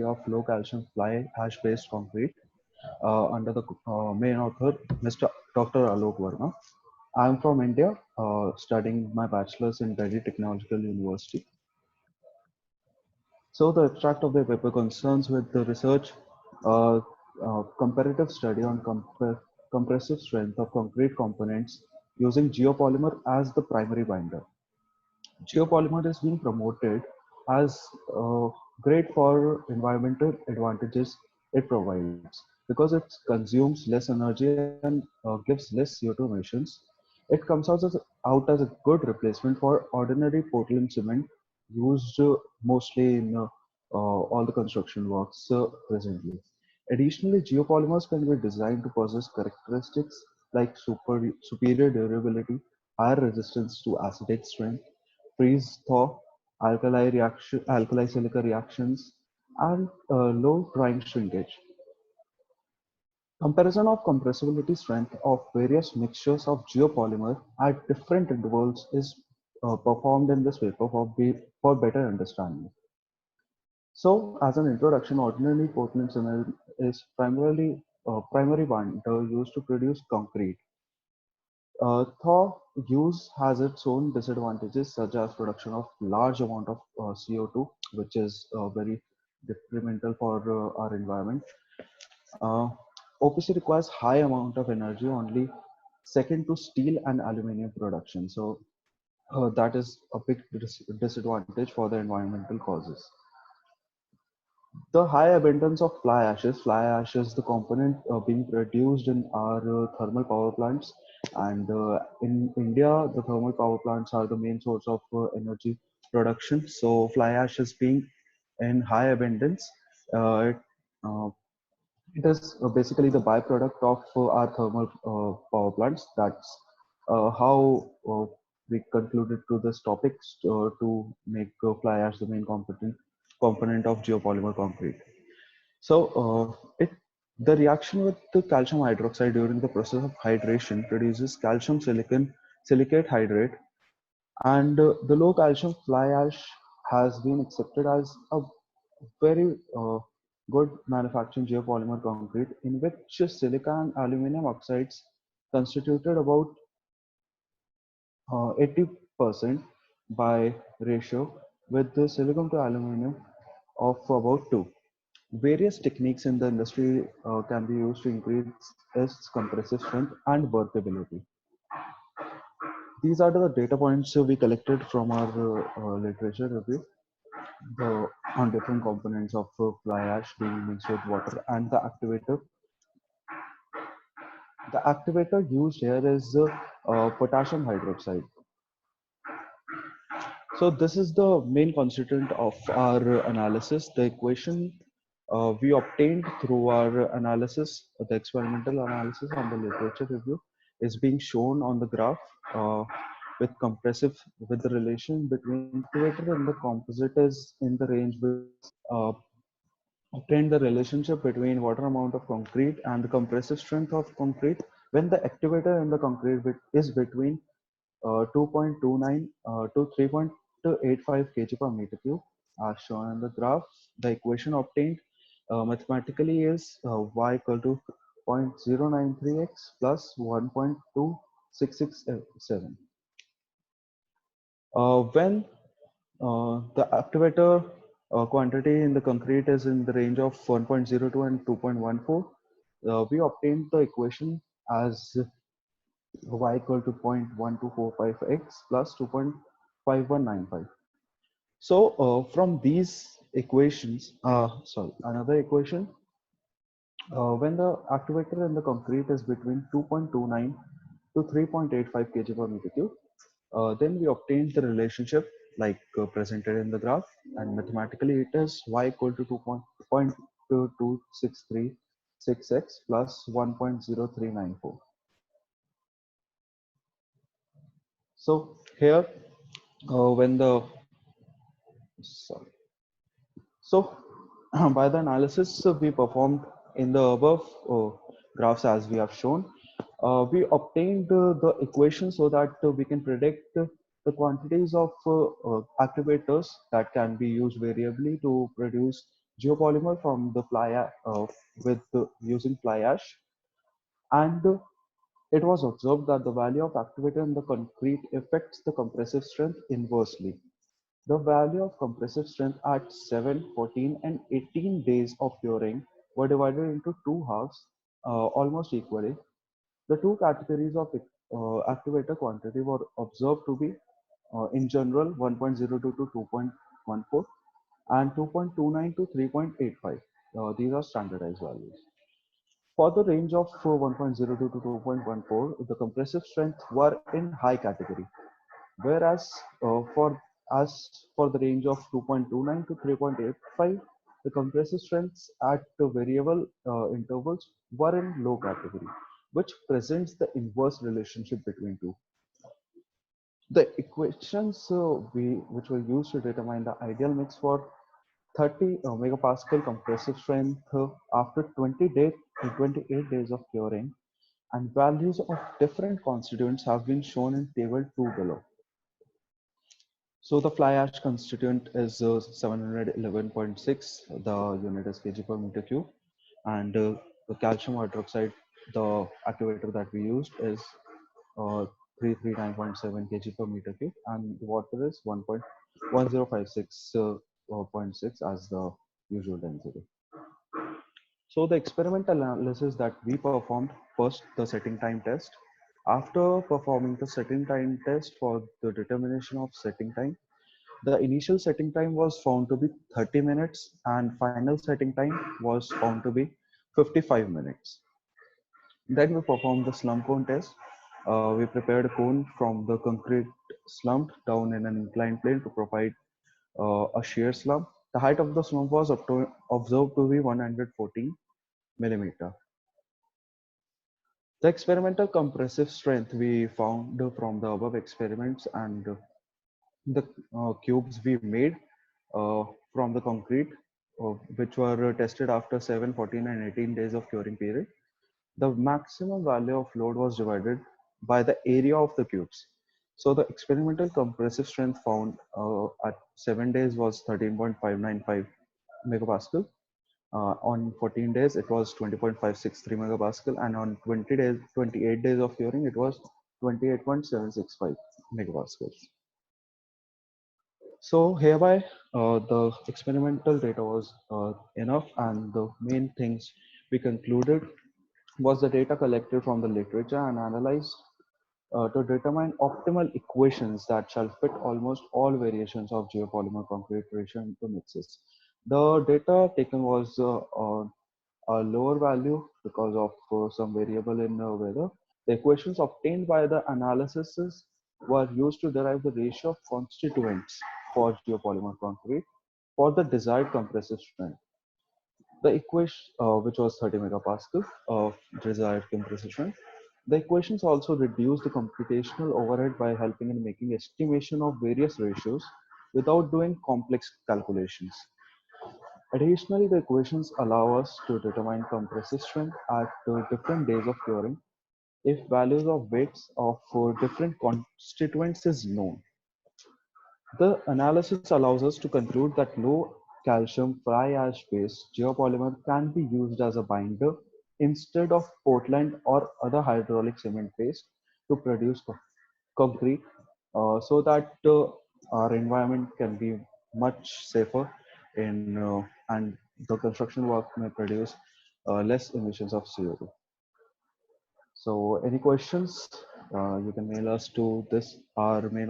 of low calcium fly ash based concrete under the main author, Mr. Dr. Alok Verma. I'm from India, studying my bachelor's in Delhi Technological University. So the abstract of the paper concerns with the research, uh, comparative study on compressive strength of concrete components using geopolymer as the primary binder. Geopolymer is being promoted as great for environmental advantages it provides because it consumes less energy and gives less CO2 emissions. It comes out as a good replacement for ordinary Portland cement used mostly in all the construction works presently. Additionally, geopolymers can be designed to possess characteristics like superior durability, higher resistance to acidic strength, freeze thaw, alkali silica reactions, and low drying shrinkage. Comparison of compressibility strength of various mixtures of geopolymer at different intervals is performed in this paper for better understanding. So, as an introduction, ordinary Portland cement is primarily primary binder used to produce concrete. Thaw use has its own disadvantages, such as production of large amount of CO2, which is very detrimental for our environment. Uh, OPC requires high amount of energy, only second to steel and aluminum production. So that is a big disadvantage for the environmental causes. The high abundance of fly ash is the component being produced in our thermal power plants. And in India, the thermal power plants are the main source of energy production. So fly ash is being in high abundance. It, uh, it is basically the byproduct of our thermal power plants. That's how we concluded to this topic to make fly ash the main component of geopolymer concrete. So the reaction with the calcium hydroxide during the process of hydration produces calcium silicon silicate hydrate, and the low calcium fly ash has been accepted as a very good manufacturing geopolymer concrete in which silica and aluminum oxides constituted about 80% by ratio, with the silicon to aluminum of about 2. Various techniques in the industry can be used to increase its compressive strength and workability. These are the data points we collected from our literature review on different components of fly ash being mixed with water and the activator. The activator used here is potassium hydroxide. So this is the main constituent of our analysis. The equation we obtained through our analysis, the experimental analysis on the literature review, is being shown on the graph with compressive, with the relation between activator and the composite is in the range with uh, obtained the relationship between water amount of concrete and the compressive strength of concrete when the activator in the concrete is between 2.29 to 3.85 kg per meter cube as shown in the graph. The equation obtained mathematically is y equal to 0.093x plus 1.2667. When the activator quantity in the concrete is in the range of 1.02 and 2.14, we obtained the equation as y equal to 0.1245x plus 2.5195. So from these equations, another equation, when the activator in the concrete is between 2.29 to 3.85 kg per meter cube, then we obtained the relationship like presented in the graph, and mathematically it is y equal to 2.2636x plus 1.0394. So here, when the sorry, so by the analysis we performed in the above graphs as we have shown, we obtained the equation so that we can predict the quantities of activators that can be used variably to produce geopolymer from the using fly ash, and it was observed that the value of activator in the concrete affects the compressive strength inversely. The value of compressive strength at 7, 14, and 18 days of curing were divided into two halves almost equally. The two categories of activator quantity were observed to be, in general, 1.02 to 2.14 and 2.29 to 3.85. These are standardized values. For the range of 1.02 to 2.14, the compressive strength were in high category, whereas for the range of 2.29 to 3.85, the compressive strengths at the variable intervals were in low category, which presents the inverse relationship between two. The equations which were used to determine the ideal mix for 30 megapascal compressive strength after 28 days of curing, and values of different constituents have been shown in table 2 below. So the fly ash constituent is 711.6, the unit is kg per meter cube, and the calcium hydroxide, the activator that we used, is 339.7 kg per meter cube, and the water is 1.1056.6 as the usual density. So the experimental analysis that we performed, first the setting time test. After performing the setting time test for the determination of setting time, the initial setting time was found to be 30 minutes and final setting time was found to be 55 minutes. Then we performed the slump cone test. We prepared a cone from the concrete slumped down in an inclined plane to provide a shear slump. The height of the slump was observed to be 114 millimeter. The experimental compressive strength we found from the above experiments and the cubes we made uh, from the concrete, which were tested after 7, 14, and 18 days of curing period. The maximum value of load was divided by the area of the cubes. So the experimental compressive strength found at 7 days was 13.595 megapascal. On 14 days, it was 20.563 megapascal, and on 28 days of curing, it was 28.765 megapascals. So hereby, the experimental data was enough, and the main things we concluded was the data collected from the literature and analyzed to determine optimal equations that shall fit almost all variations of geopolymer concrete ratio into mixes. The data taken was a lower value because of some variable in weather. The equations obtained by the analysis were used to derive the ratio of constituents for geopolymer concrete for the desired compressive strength. The equation, which was 30 megapascal of desired compressive strength, the equations also reduce the computational overhead by helping in making estimation of various ratios without doing complex calculations. Additionally, the equations allow us to determine compressive strength at different days of curing if values of weights of different constituents is known. The analysis allows us to conclude that low calcium fly ash based geopolymer can be used as a binder instead of Portland or other hydraulic cement paste to produce concrete, so that our environment can be much safer in and the construction work may produce less emissions of CO2. So any questions, you can mail us to this our main